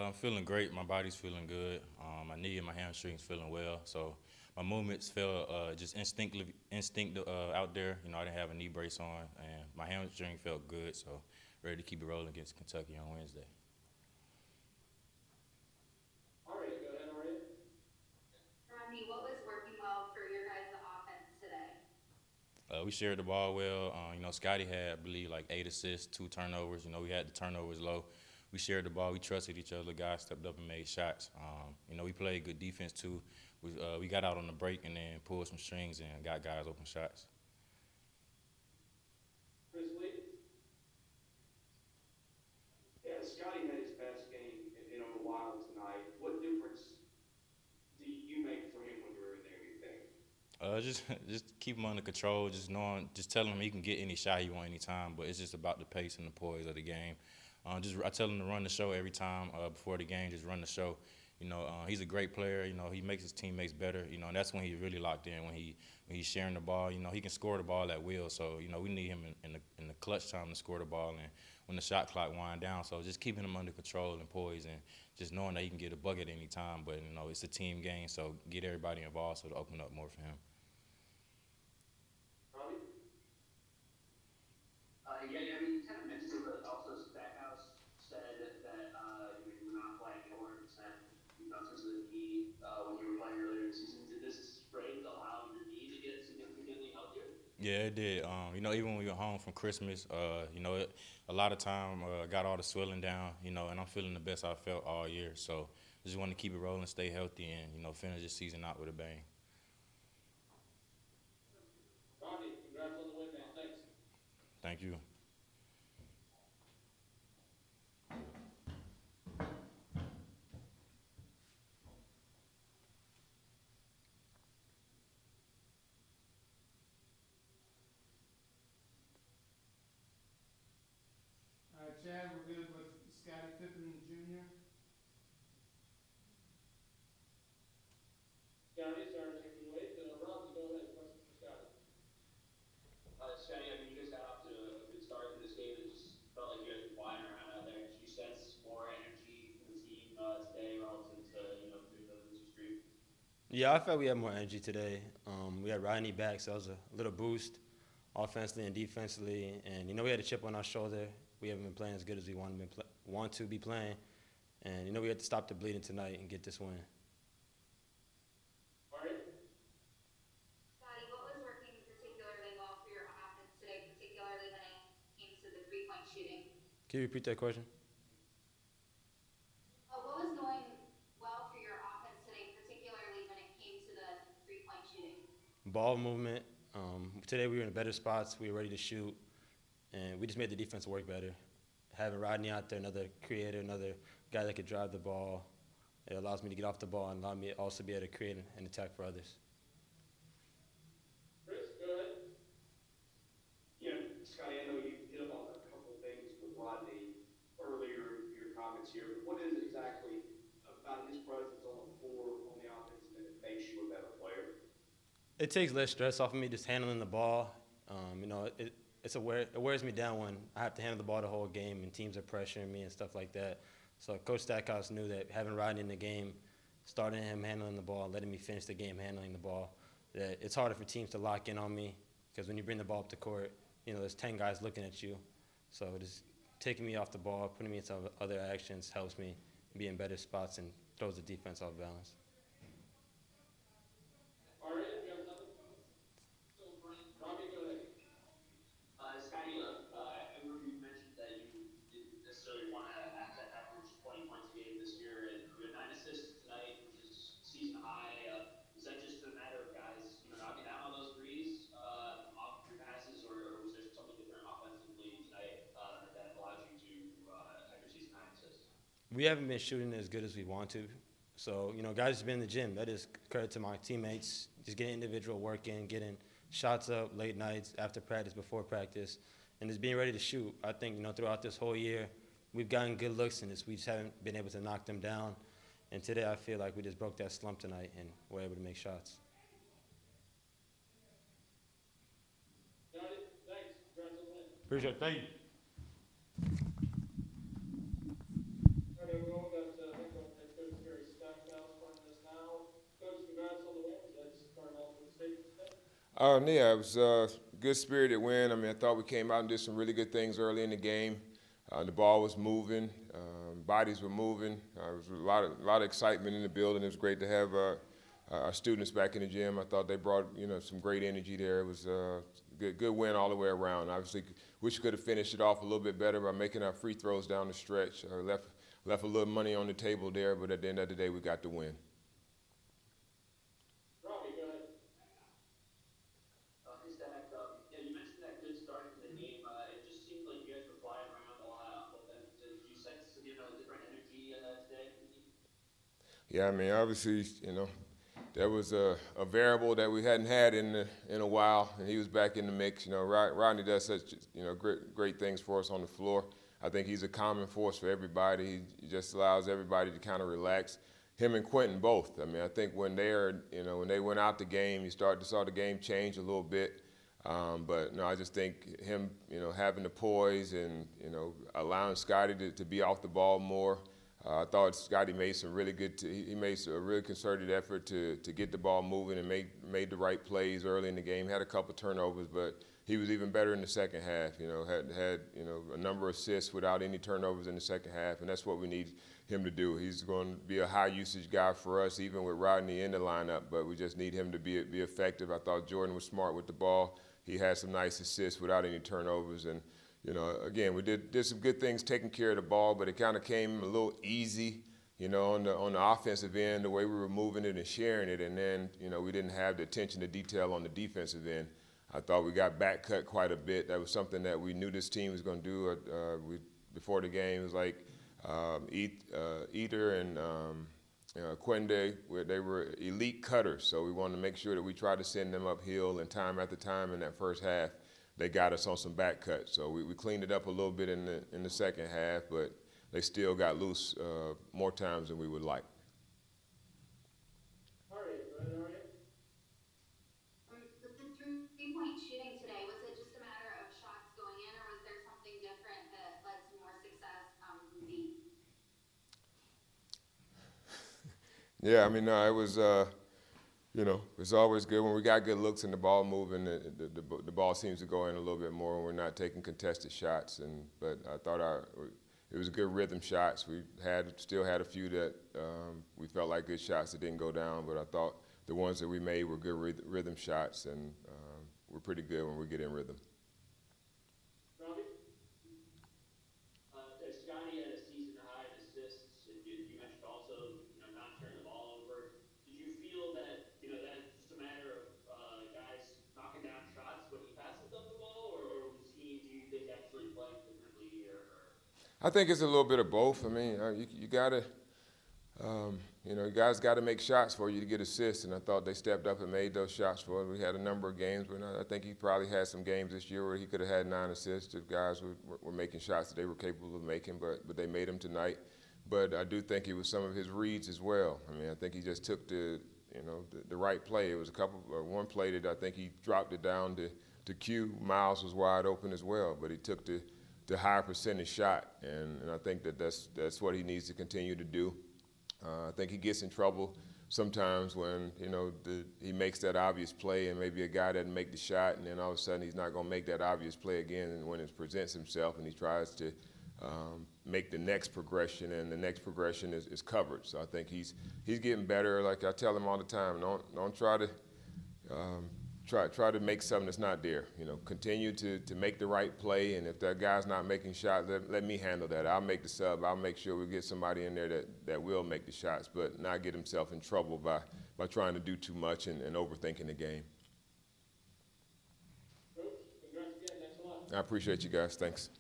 I'm feeling great. My body's feeling good. My knee and my hamstrings feeling well. So my movements feel just instinctive out there. I didn't have a knee brace on, and my hamstring felt good. So ready to keep it rolling against Kentucky on Wednesday. Rodney, what was working well for your guys' offense today? We shared the ball well. Scotty had, I believe, like 8 assists, 2 turnovers. We had the turnovers low. We shared the ball. We trusted each other. The guys stepped up and made shots. We played good defense too. We got out on the break and then pulled some strings and got guys open shots. Yeah, Scotty had his best game in a while tonight. What difference do you make for him when you're in there, you think? Just keep him under control. Just telling him he can get any shot he want anytime. But it's just about the pace and the poise of the game. I tell him to run the show every time before the game. Just run the show. He's a great player. He makes his teammates better. And that's when he's really locked in. When he's sharing the ball. He can score the ball at will. So we need him in the clutch time to score the ball and when the shot clock wind down. So just keeping him under control and poise and just knowing that he can get a bucket any time. But it's a team game. So get everybody involved so to open up more for him. Yeah, I mean, you kind of mentioned it, but also Stackhouse said that you were not playing 100% in terms of the knee when you were playing earlier in the season. Did this sprain allow your knee to get significantly healthier? Yeah, it did. Even when we were home from Christmas, a lot of time got all the swelling down, and I'm feeling the best I've felt all year. So I just want to keep it rolling, stay healthy, and, finish this season out with a bang. Rodney, congrats on the win, man. Thanks. Thank you. Chad, we're good with Scotty, Pippen Jr. Scotty, sorry to keep you wait. Rodney, go ahead. Question for Scotty. Scotty, I mean, you guys got off to a good start in this game. It just felt like you guys were flying around out there. Did you sense more energy from the team today relative to through the losing streak? Yeah, I felt we had more energy today. We had Rodney back, so that was a little boost offensively and defensively. And, we had a chip on our shoulder. We haven't been playing as good as we want to be playing. And, we had to stop the bleeding tonight and get this win. All right. Scotty, what was working particularly well for your offense today, particularly when it came to the three-point shooting? Can you repeat that question? What was going well for your offense today, particularly when it came to the three-point shooting? Ball movement. Today we were in better spots. We were ready to shoot. And we just made the defense work better. Having Rodney out there, another creator, another guy that could drive the ball, it allows me to get off the ball and allow me to also be able to create an attack for others. Chris, go ahead. Yeah, Scotty, I know you hit on a couple of things with Rodney earlier, your comments here, but what is it exactly about his presence on the floor on the offense that makes you a better player? It takes less stress off of me just handling the ball. It wears me down when I have to handle the ball the whole game and teams are pressuring me and stuff like that. So Coach Stackhouse knew that having Rodney in the game, starting him handling the ball, letting me finish the game handling the ball, that it's harder for teams to lock in on me because when you bring the ball up the court, there's 10 guys looking at you. So just taking me off the ball, putting me into other actions helps me be in better spots and throws the defense off balance. All right, you got something? Rodney, go ahead. Scotty, I remember you mentioned that you didn't necessarily want to have that average 20 points a game this year, and you had 9 assists tonight, which is season high. Is that just a matter of guys knocking down on those threes off your passes, or was there something different offensively tonight that allowed you to have your season high assists? We haven't been shooting as good as we want to. So, guys have been in the gym. That is credit to my teammates. Just getting individual work in, getting shots up late nights, after practice, before practice, and just being ready to shoot. I think, throughout this whole year, we've gotten good looks in this. We just haven't been able to knock them down. And today I feel like we just broke that slump tonight and were able to make shots. Scotty, thanks. Congrats on the win. Appreciate it. Thank you. All right, everyone, got Yeah, it was a good spirited win. I mean, I thought we came out and did some really good things early in the game. The ball was moving, bodies were moving. There was a lot of excitement in the building. It was great to have our students back in the gym. I thought they brought some great energy there. It was a good win all the way around. Obviously, wish we could have finished it off a little bit better by making our free throws down the stretch. Left a little money on the table there, but at the end of the day, we got the win. Rodney, go ahead. Hey, Stack, yeah, you mentioned that good start to the game. It just seemed like you guys were flying around a lot on offense. Did you sense a different energy today? Yeah, I mean, obviously, there was a variable that we hadn't had in a while, and he was back in the mix. Rodney does such great things for us on the floor. I think he's a common force for everybody. He just allows everybody to kind of relax. Him and Quentin both. I mean, I think when when they went out the game, you saw the game change a little bit. But no, I just think him, having the poise and allowing Scotty to be off the ball more. I thought Scotty made some really good. He made a really concerted effort to get the ball moving and made the right plays early in the game. Had a couple turnovers, but he was even better in the second half. Had a number of assists without any turnovers in the second half, and that's what we need him to do. He's going to be a high usage guy for us, even with Rodney in the lineup. But we just need him to be effective. I thought Jordan was smart with the ball. He had some nice assists without any turnovers, and again, we did some good things taking care of the ball, but it kind of came a little easy, on the offensive end, the way we were moving it and sharing it, and then, we didn't have the attention to detail on the defensive end. I thought we got back cut quite a bit. That was something that we knew this team was going to do. Before the game, it was like Eater and Quende, they were elite cutters, so we wanted to make sure that we tried to send them uphill, and time after time in that first half, they got us on some back cuts. So we cleaned it up a little bit in the second half, but they still got loose more times than we would like. With the three-point shooting today, was it just a matter of shots going in, or was there something different that led to more success from deep? Yeah, I mean, no, it was, it's always good when we got good looks and the ball moving. The ball seems to go in a little bit more when we're not taking contested shots. But I thought it was good rhythm shots. We still had a few that we felt like good shots that didn't go down. But I thought the ones that we made were good rhythm shots, and we're pretty good when we get in rhythm. Scotty had a season high in assists. You mentioned also, not turning the ball over. Did you feel that, that's just a matter of guys knocking down shots when he passes them the ball, or was he, do you think, actually playing differently here? I think it's a little bit of both. I mean, you gotta, guys got to make shots for you to get assists, and I thought they stepped up and made those shots for us. We had a number of games, but I think he probably had some games this year where he could have had 9 assists if guys were making shots that they were capable of making, but they made them tonight. But I do think it was some of his reads as well. I mean, I think he just took the right play. It was one play that I think he dropped it down to Q. Miles was wide open as well, but he took the higher percentage shot, and I think that's what he needs to continue to do. I think he gets in trouble sometimes when he makes that obvious play, and maybe a guy doesn't make the shot, and then all of a sudden he's not going to make that obvious play again. And when it presents himself, and he tries to make the next progression, and the next progression is covered. So I think he's getting better. Like I tell him all the time, don't try to try to make something that's not there. Continue to make the right play, and if that guy's not making shots, let me handle that. I'll make the sub. I'll make sure we get somebody in there that will make the shots, but not get himself in trouble by trying to do too much and overthinking the game. Coach, congrats again. Thanks a lot. I appreciate you guys. Thanks.